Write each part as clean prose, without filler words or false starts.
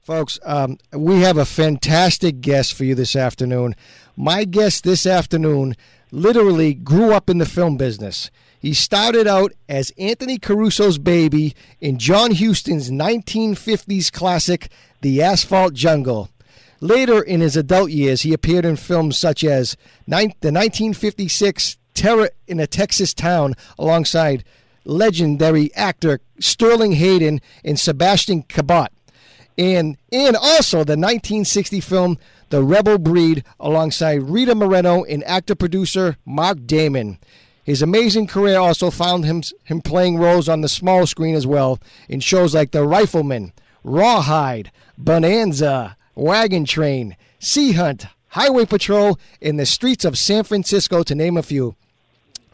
Folks, we have a fantastic guest for you this afternoon. My guest this afternoon literally grew up in the film business. He started out as Anthony Caruso's baby in John Huston's 1950s classic, The Asphalt Jungle. Later in his adult years, he appeared in films such as the 1956 Terror in a Texas Town alongside legendary actor Sterling Hayden and Sebastian Cabot. And also the 1960 film The Rebel Breed alongside Rita Moreno and actor-producer Mark Damon. His amazing career also found him playing roles on the small screen as well in shows like The Rifleman, Rawhide, Bonanza, Wagon Train, Sea Hunt, Highway Patrol, and The Streets of San Francisco, to name a few.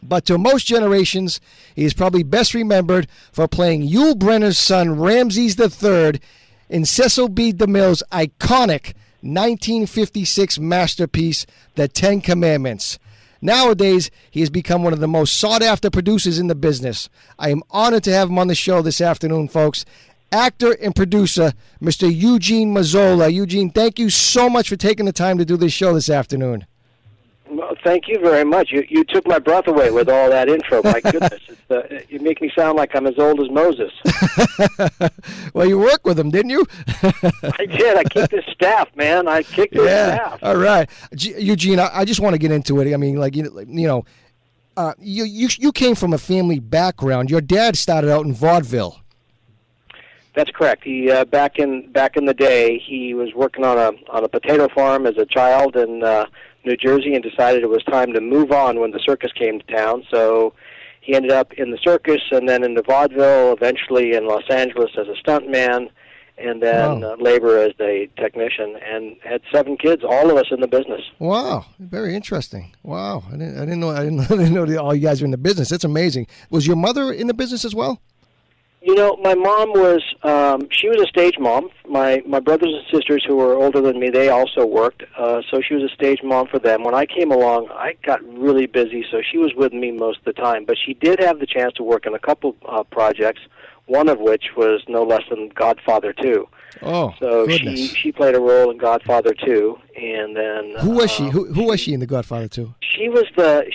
But to most generations, he is probably best remembered for playing Yul Brenner's son Ramses III in Cecil B. DeMille's iconic 1956 masterpiece, The Ten Commandments. Nowadays, he has become one of the most sought-after producers in the business. I am honored to have him on the show this afternoon, folks. Actor and producer, Mr. EUGENE Mazzola. EUGENE, thank you so much for taking the time to do this show this afternoon. Well, thank you very much. You took my breath away with all that intro. My goodness, you make me sound like I'm as old as Moses. Well, you worked with him, didn't you? I did. I kicked his staff, man. I kicked his staff. All right, EUGENE. I just want to get into it. I mean, like you came from a family background. Your dad started out in vaudeville. That's correct. He back in the day, he was working on a potato farm as a child in New Jersey, and decided it was time to move on when the circus came to town. So he ended up in the circus, and then in the vaudeville, eventually in Los Angeles as a stuntman, and then labor as a technician, and had 7 kids, all of us in the business. Wow, very interesting. Wow, I didn't know that all you guys were in the business. That's amazing. Was your mother in the business as well? You know, my mom was, she was a stage mom. My brothers and sisters who were older than me, they also worked, so she was a stage mom for them. When I came along, I got really busy, so she was with me most of the time. But she did have the chance to work on a couple projects, one of which was no less than Godfather 2. Oh, so goodness. she played a role in Godfather 2, and then... Who was she? Who was she in the Godfather 2? She was I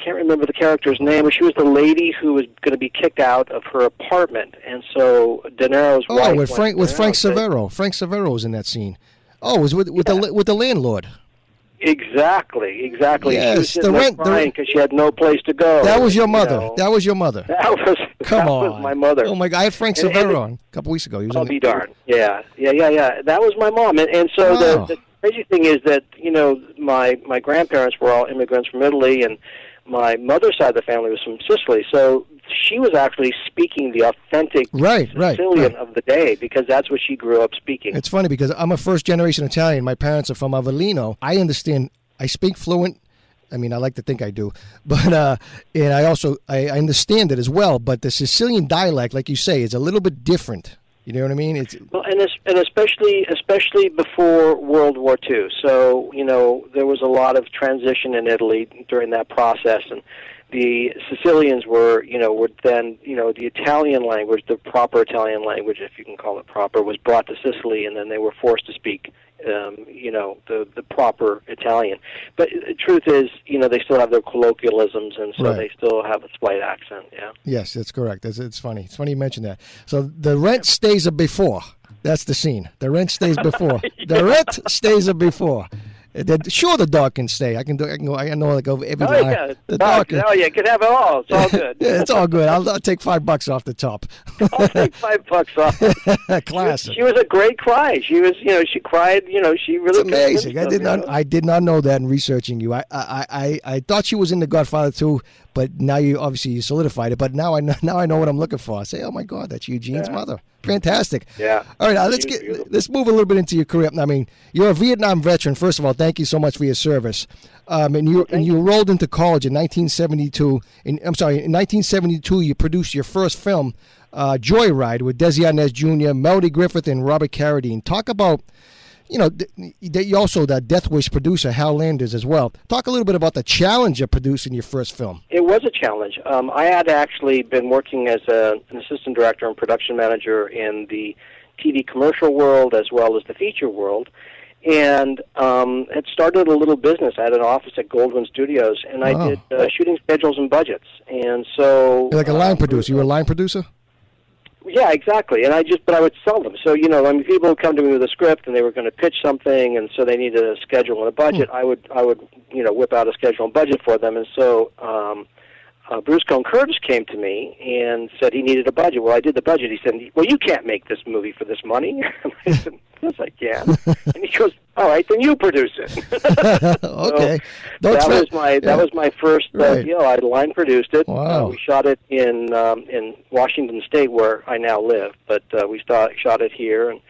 can't remember the character's name, but she was the lady who was going to be kicked out of her apartment, and so De Niro's wife... Oh, with Frank Severo. Frank Severo was in that scene. Oh, it was with the landlord. Exactly. Yes, she was sitting there crying because she had no place to go. That was your mother. You know. That was your mother. That was my mother. Oh my God, I had Frank Severo on a couple weeks ago. He was be darned. Yeah. That was my mom, and so the crazy thing is that my grandparents were all immigrants from Italy, and my mother's side of the family was from Sicily. So she was actually speaking the authentic Sicilian of the day, because that's what she grew up speaking. It's funny because I'm a first-generation Italian. My parents are from Avellino. I understand. I speak fluent. I mean, I like to think I do, but and I understand it as well. But the Sicilian dialect, like you say, is a little bit different. You know what I mean? And especially before World War II. So there was a lot of transition in Italy during that process, and the Sicilians were then the Italian language, the proper Italian language, if you can call it proper, was brought to Sicily, and then they were forced to speak the proper Italian. But the truth is, they still have their colloquialisms, and so they still have a slight accent. Yeah. Yes, that's correct. It's funny. It's funny you mentioned that. So the rent stays a before. That's the scene. The rent stays before. The rent stays a before. Sure, the dog can stay. I can go. I know like over every line. Yeah, the dog can. Oh yeah, you can have it all. It's all good. Yeah, it's all good. I'll take $5 off the top. I'll take $5 off. Classic. She was a great cry. She was, she cried. She really. It's amazing. I did not know that in researching you. I thought she was in The Godfather 2, but now you solidified it. But now I know what I'm looking for. I say, oh my God, that's EUGENE's mother. Fantastic. Yeah. All right, now let's move a little bit into your career. I mean, you're a Vietnam veteran. First of all, thank you so much for your service. And you enrolled into college in 1972. In 1972, you produced your first film, Joyride, with Desi Arnaz Jr., Melody Griffith, and Robert Carradine. Talk about, you also the Death Wish producer, Hal Landers, as well. Talk a little bit about the challenge of producing your first film. It was a challenge. I had actually been working as an assistant director and production manager in the TV commercial world as well as the feature world, and had started a little business. I had an office at Goldwyn Studios, and I did shooting schedules and budgets. And so, you're like a line producer. You were a line producer? Yeah, exactly. And but I would sell them. So, people would come to me with a script and they were going to pitch something, and so they needed a schedule and a budget. I would whip out a schedule and budget for them. And so, Bruce Cone Curtis came to me and said he needed a budget. Well, I did the budget. He said, "Well, you can't make this movie for this money." I said, "Yes, I can." And he goes, "All right, then you produce it." Okay. So that was my first deal. I line produced it. Wow. We shot it in Washington State, where I now live, but we shot it here, and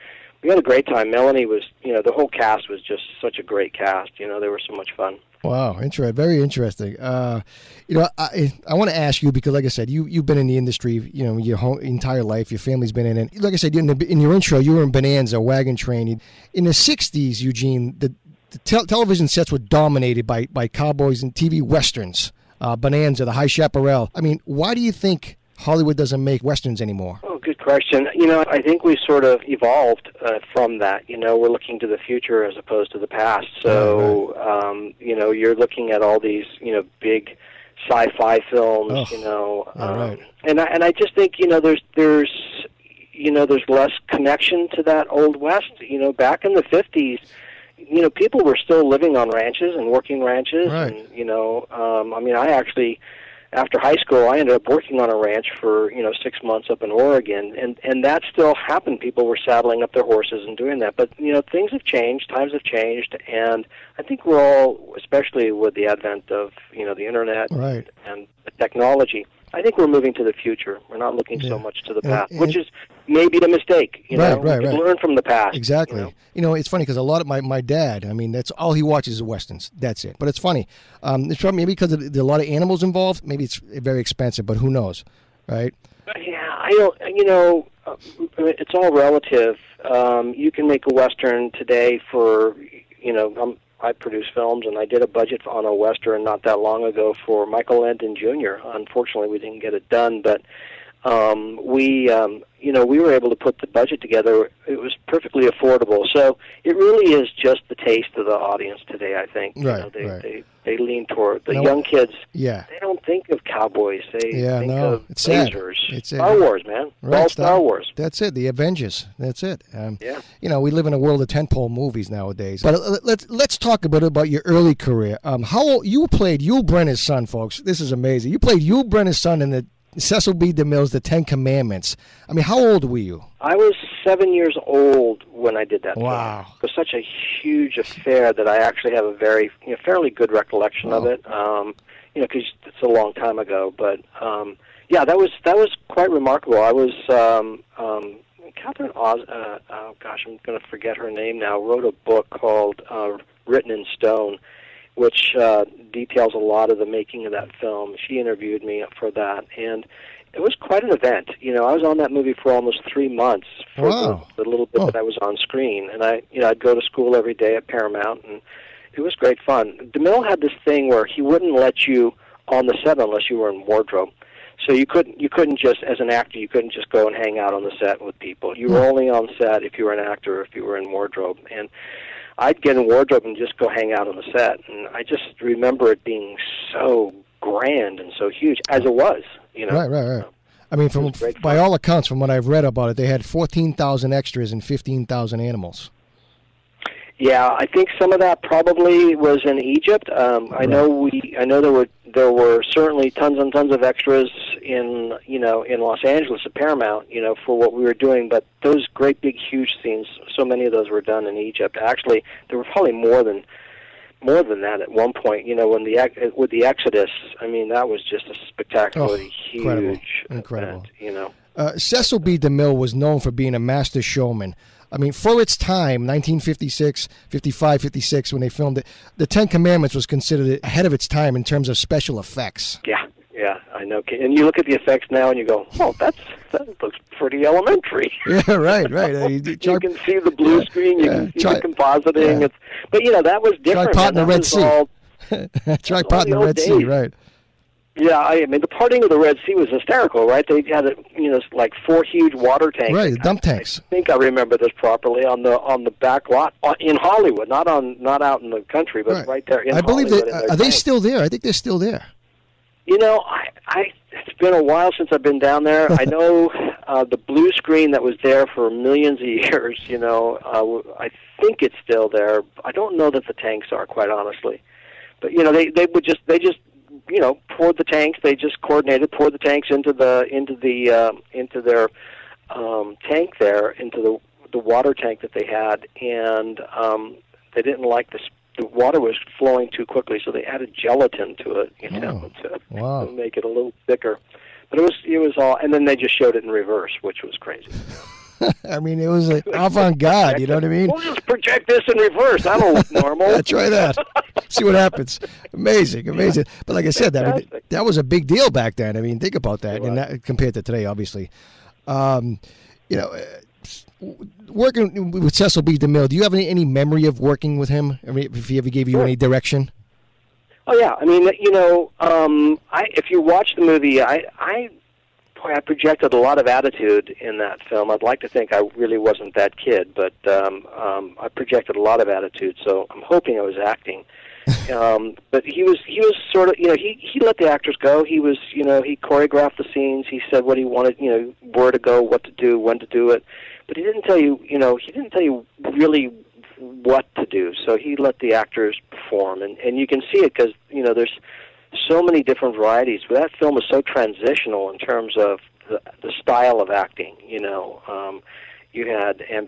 we had a great time. Melanie was, the whole cast was just such a great cast. They were so much fun. Wow, very interesting. I want to ask you, because like I said, you've been in the industry, your whole entire life. Your family's been in it. Like I said, in your intro, you were in Bonanza, Wagon Train. In the 60s, Eugene, the television sets were dominated by cowboys and TV westerns. Bonanza, The High Chaparral. I mean, why do you think Hollywood doesn't make westerns anymore? Oh, good question. I think we sort of evolved from that. We're looking to the future as opposed to the past. So, you're looking at all these, big sci-fi films. And I just think there's less connection to that old West. Back in the 50s, people were still living on ranches and working ranches. Right. And I actually, after high school, I ended up working on a ranch for 6 months up in Oregon, and that still happened. People were saddling up their horses and doing that. But things have changed, times have changed, and I think we're all, especially with the advent of the internet and the technology, I think we're moving to the future. We're not looking so much to the past, which is maybe a mistake. Right. Learn from the past. Exactly. It's funny because a lot of my dad, that's all he watches is westerns. That's it. But it's funny. It's probably maybe because there's a lot of animals involved. Maybe it's very expensive, but who knows, right? Yeah, I don't. It's all relative. You can make a western today for I produce films, and I did a budget on a Western not that long ago for Michael Landon Jr. Unfortunately, we didn't get it done, but we were able to put the budget together. It was perfectly affordable. So it really is just the taste of the audience today, I think. They lean toward the young kids. Yeah. They don't think of cowboys. They think of it's lasers. It's Star Wars, man. Right, all Star Wars. That's it. The Avengers. That's it. We live in a world of tentpole movies nowadays. But let's talk a bit about your early career. How old, you played Yul Brenner's son, folks. This is amazing. You played Yul Brenner's son in the Cecil B. DeMille's The Ten Commandments. I mean, how old were you? I was 7 years old when I did that. Wow. Film. It was such a huge affair that I actually have a very, fairly good recollection of it. Because it's a long time ago. But that was quite remarkable. I was Catherine Oz. I'm going to forget her name now. Wrote a book called Written in Stone, which details a lot of the making of that film. She interviewed me for that, and it was quite an event. I was on that movie for almost 3 months for the little bit that I was on screen, and I'd go to school every day at Paramount, and it was great fun. DeMille had this thing where he wouldn't let you on the set unless you were in wardrobe. So you couldn't just, as an actor, you couldn't just go and hang out on the set with people. You were only on set if you were an actor or if you were in wardrobe, and I'd get in wardrobe and just go hang out on the set, and I just remember it being so grand and so huge, as it was, Right. I mean, by all accounts, from what I've read about it, they had 14,000 extras and 15,000 animals. Yeah, I think some of that probably was in Egypt. I know there were certainly tons and tons of extras in Los Angeles at Paramount, for what we were doing. But those great big huge scenes, so many of those were done in Egypt. Actually, there were probably more than that at one point. With the Exodus, I mean, that was just a spectacularly huge incredible event. Cecil B. DeMille was known for being a master showman. I mean, for its time, 1956, 55, 56, when they filmed it, The Ten Commandments was considered ahead of its time in terms of special effects. Yeah, I know. And you look at the effects now and you go, that looks pretty elementary. Yeah, right. You can see the blue screen, you can see the compositing. Yeah. But, that was different. Tripod in the Red Sea. Tripod in the Red Sea, right. Yeah, I mean, the parting of the Red Sea was hysterical, right? They had, like 4 huge water tanks. Right, the dump tanks. I think I remember this properly on the back lot in Hollywood, not out in the country, but right there in Hollywood. I believe that. Are they still there? I think they're still there. It's been a while since I've been down there. I know the blue screen that was there for millions of years. I think it's still there. I don't know that the tanks are, quite honestly. But they just poured the tanks. They just poured the tanks into their tank there, into the water tank that they had, and they didn't like the water was flowing too quickly, so they added gelatin to it, to make it a little thicker. But it was all, and then they just showed it in reverse, which was crazy. I mean, it was like avant-garde, you know what I mean? We'll just project this in reverse. That'll look normal. Yeah, try that. See what happens. Amazing. But like I said, that was a big deal back then. I mean, think about that, and that, compared to today, obviously. Working with Cecil B. DeMille, do you have any memory of working with him? I mean, if he ever gave you any direction? Oh yeah, I mean, if you watch the movie, I projected a lot of attitude in that film. I'd like to think I really wasn't that kid, but I projected a lot of attitude. So I'm hoping I was acting. But he was sort of, he let the actors go. He was, he choreographed the scenes. He said what he wanted, where to go, what to do, when to do it. But he didn't tell you, really what to do. So he let the actors perform, and you can see it because, there's so many different varieties. But that film is so transitional in terms of the style of acting. You had Anne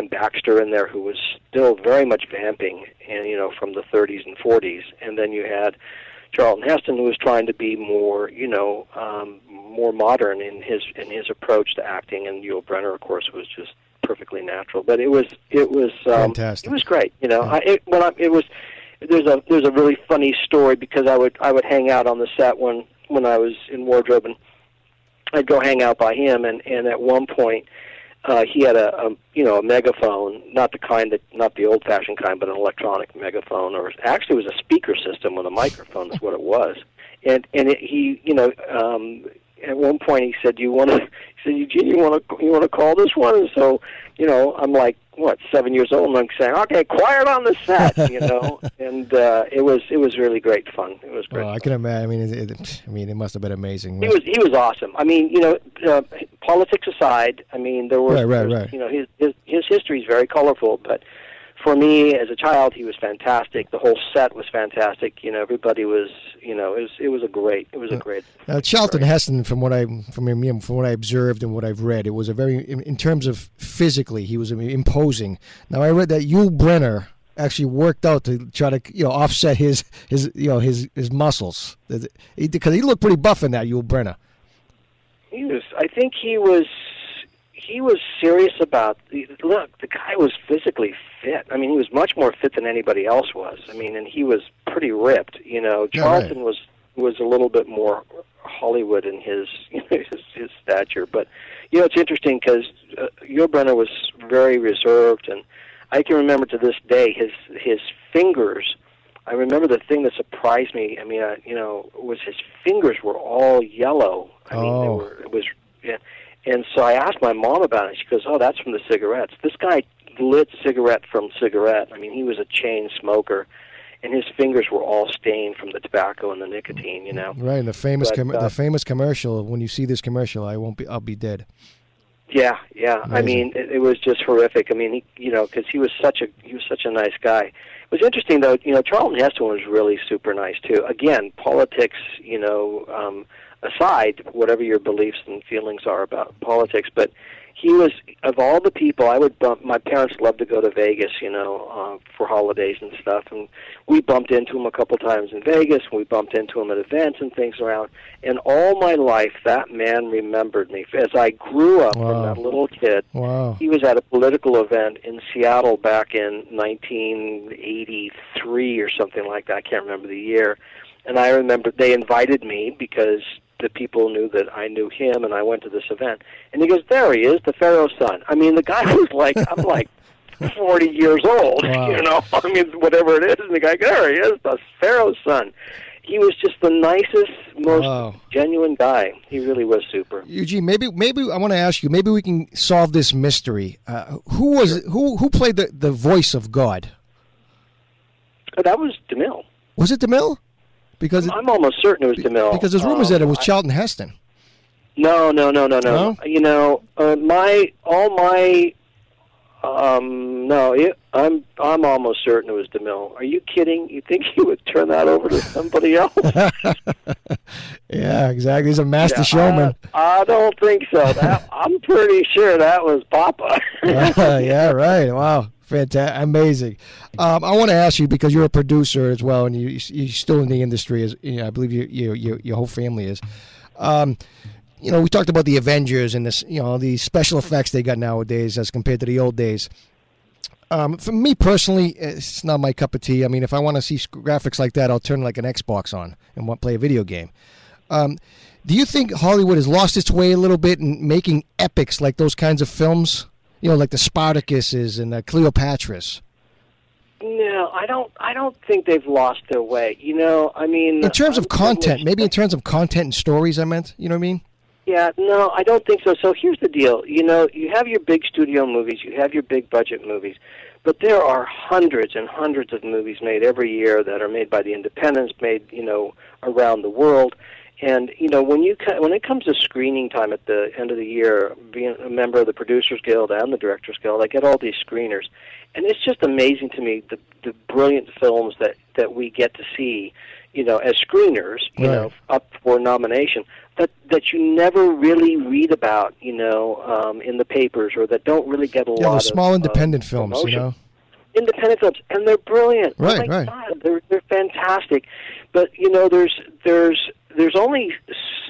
Baxter in there, who was still very much vamping, and from the 30s and 40s, and then you had Charlton Heston, who was trying to be more, more modern in his approach to acting, and Yul Brynner, of course, was just perfectly natural. But it was fantastic. It was great. There's a really funny story, because I would hang out on the set when I was in wardrobe, and I'd go hang out by him, and at one point he had a megaphone, not the old-fashioned kind, but an electronic megaphone, or actually it was a speaker system with a microphone is what it was. And at one point he said, Eugene, you want to call this one? And so, I'm like, 7 years old, and I'm saying, okay, quiet on the set, and it was really great fun. It was great. Well, I can imagine. It must have been amazing. He was awesome. I mean, politics aside, I mean, there was right. His history is very colorful, but for me as a child, he was fantastic. The whole set was fantastic. Everybody was, it was a great. Now, Charlton Heston, from what I observed and what I've read, it was a very, in terms of physically, he was imposing. Now, I read that Yul Brynner actually worked out to try to offset his muscles, because he looked pretty buff in that, Yul Brynner. I think he was serious about. Look, the guy was physically fit. I mean, he was much more fit than anybody else was. I mean, and he was pretty ripped. Charlton was a little bit more Hollywood in his his stature. But it's interesting because Yul Brenner was very reserved, and I can remember to this day his fingers. I remember the thing that surprised me. I mean, was his fingers were all yellow. I mean, it was. Yeah. And so I asked my mom about it. She goes, "Oh, that's from the cigarettes." This guy lit cigarette from cigarette. I mean, he was a chain smoker, and his fingers were all stained from the tobacco and the nicotine. Right. And the famous commercial. When you see this commercial, I'll be dead. Yeah. Amazing. I mean, it was just horrific. I mean, because he was such a nice guy. It was interesting though. Charlton Heston was really super nice too. Again, politics. Aside, whatever your beliefs and feelings are about politics, but he was, of all the people, my parents loved to go to Vegas, for holidays and stuff, and we bumped into him a couple times in Vegas, and we bumped into him at events and things around, and all my life, that man remembered me. As I grew up from that little kid, he was at a political event in Seattle back in 1983 or something like that, I can't remember the year, and I remember they invited me because the people knew that I knew him, and I went to this event. And he goes, there he is, the Pharaoh's son. I mean, the guy was like, I'm like 40 years old, I mean, whatever it is. And the guy, there he is, the Pharaoh's son. he was just the nicest, most genuine guy. He really was super. Eugene, maybe I want to ask you. Maybe we can solve this mystery. Who played the voice of God? That was DeMille. Was it DeMille? Because I'm almost certain it was DeMille. Because there's rumors that it was Charlton Heston. No. You know, I'm almost certain it was DeMille. Are you kidding? You think he would turn that over to somebody else? Yeah, exactly. He's a master showman. I don't think so. I'm pretty sure that was Papa. Yeah, right. Wow. Fantastic, amazing. I want to ask you, because you're a producer as well, and you're still in the industry, as you know, I believe your whole family is. You know, we talked about the Avengers and this, you know, the special effects they got nowadays as compared to the old days. For me personally, it's not my cup of tea. I mean, if I want to see graphics like that, I'll turn like an Xbox on and play a video game. Do you think Hollywood has lost its way a little bit in making epics like those kinds of films? You know, like the Spartacuses and the Cleopatras. No, I don't think they've lost their way. You know, I mean, in terms of content, maybe in terms of content and stories, I meant. You know what I mean? Yeah, no, I don't think so. So here's the deal. You know, you have your big studio movies, you have your big budget movies, but there are hundreds and hundreds of movies made every year that are made by the independents, made, you know, around the world. And, you know, when it comes to screening time at the end of the year, being a member of the Producers Guild and the Directors Guild, I get all these screeners. And it's just amazing to me, the brilliant films that we get to see, you know, as screeners, you know, up for nomination, that you never really read about, you know, in the papers, or that don't really get a lot of small independent films, promotion. You know. Independent films, and they're brilliant. Right, oh my right. God, they're fantastic. But you know, there's only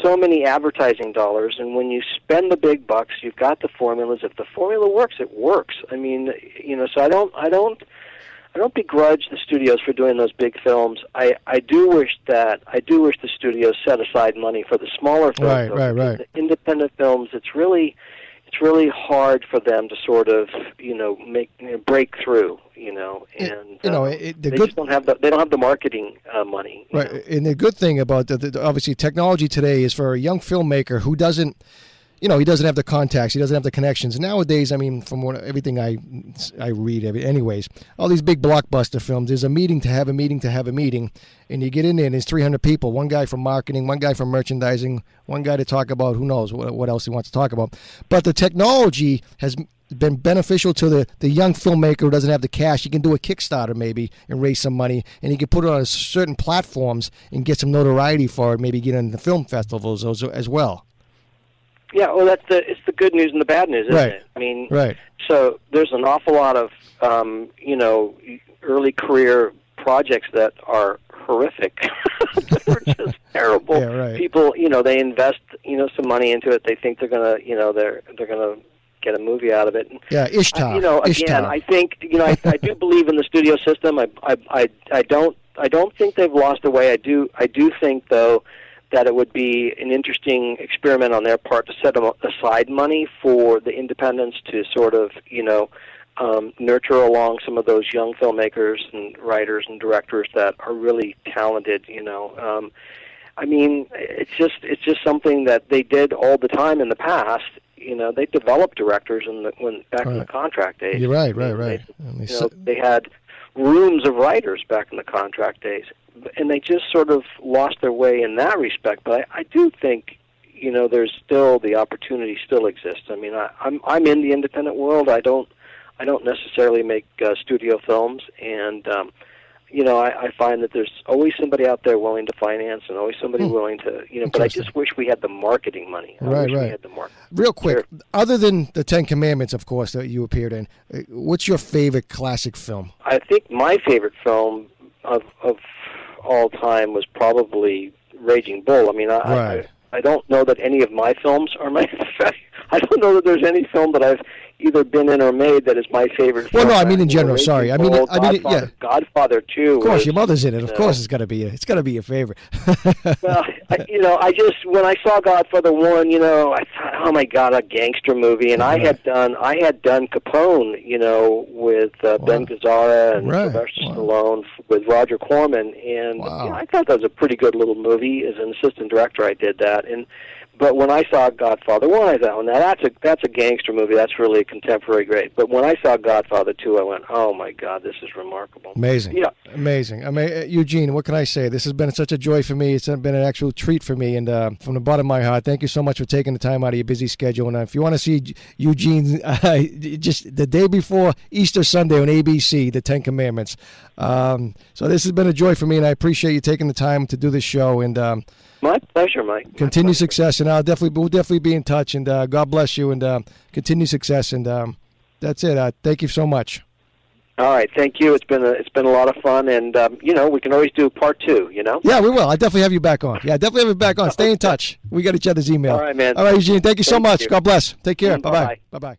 so many advertising dollars, and when you spend the big bucks, you've got the formulas. If the formula works, it works. I mean, you know, so I don't begrudge the studios for doing those big films. I do wish the studios set aside money for the smaller films. Right. The independent films, it's really hard for them to sort of, you know, break through, you know, and they just don't have the marketing money. Right, and the good thing about obviously technology today is for a young filmmaker who doesn't. You know, he doesn't have the contacts, he doesn't have the connections. Nowadays, I mean, from everything I read, anyways, all these big blockbuster films, there's a meeting to have a meeting to have a meeting, and you get in there and there's 300 people, one guy from marketing, one guy from merchandising, one guy to talk about who knows what else he wants to talk about. But the technology has been beneficial to the young filmmaker who doesn't have the cash. He can do a Kickstarter maybe and raise some money, and he can put it on certain platforms and get some notoriety for it, maybe get into film festivals as well. Yeah, well, it's the good news and the bad news, isn't it? I mean, so there's an awful lot of, you know, early career projects that are horrific. They're just terrible. Yeah, right. People, you know, they invest, you know, some money into it. They think they're gonna, you know, they're gonna get a movie out of it. And, yeah, Ishtar. You know, again, Ishtar. I think, you know, I do believe in the studio system. I don't think they've lost their way. I do think, though, that it would be an interesting experiment on their part to set aside money for the independents to sort of, you know, nurture along some of those young filmmakers and writers and directors that are really talented, you know. I mean, it's just something that they did all the time in the past. You know, they developed directors in the contract days. You're right. They had rooms of writers back in the contract days, and they just sort of lost their way in that respect. But I do think, you know, there's still the opportunity still exists. I mean, I'm in the independent world. I don't necessarily make studio films, and you know, I find that there's always somebody out there willing to finance, and always somebody willing to, you know. But I just wish we had the marketing money. We had the marketing. Real quick, other than the Ten Commandments, of course, that you appeared in, what's your favorite classic film? I think my favorite film of all time was probably Raging Bull. I mean, I don't know that any of my films are my favorite. I don't know that there's any film that I've either been in or made that is my favorite. Well, film. no, I mean in general. Sorry, I mean, yeah. Godfather 2. Of course, your mother's in it. Of course, it's got to be your favorite. Well, I just when I saw Godfather 1, I thought, oh my God, a gangster movie, and I had done Capone, with Ben Gazzara and Sylvester Stallone with Roger Corman, and I thought that was a pretty good little movie. As an assistant director, I did that, but when I saw Godfather 1, I thought, now that's a gangster movie. That's really a contemporary great. But when I saw Godfather 2, I went, oh, my God, this is remarkable. Amazing. Yeah. Amazing. I mean, Eugene, what can I say? This has been such a joy for me. It's been an actual treat for me. And from the bottom of my heart, thank you so much for taking the time out of your busy schedule. And if you want to see Eugene just the day before Easter Sunday on ABC, the 10 Commandments. So this has been a joy for me, and I appreciate you taking the time to do this show. And my pleasure, Mike. Continue success, and we'll definitely be in touch. And God bless you, and continue success. And that's it. Thank you so much. All right, thank you. It's been a lot of fun, and we can always do part 2. Yeah, we will. I definitely have you back on. Yeah, definitely have you back on. Stay in touch. We got each other's email. All right, man. All right, Eugene. Thank you so much. You. God bless. Take care. Bye bye. Bye-bye. Bye bye.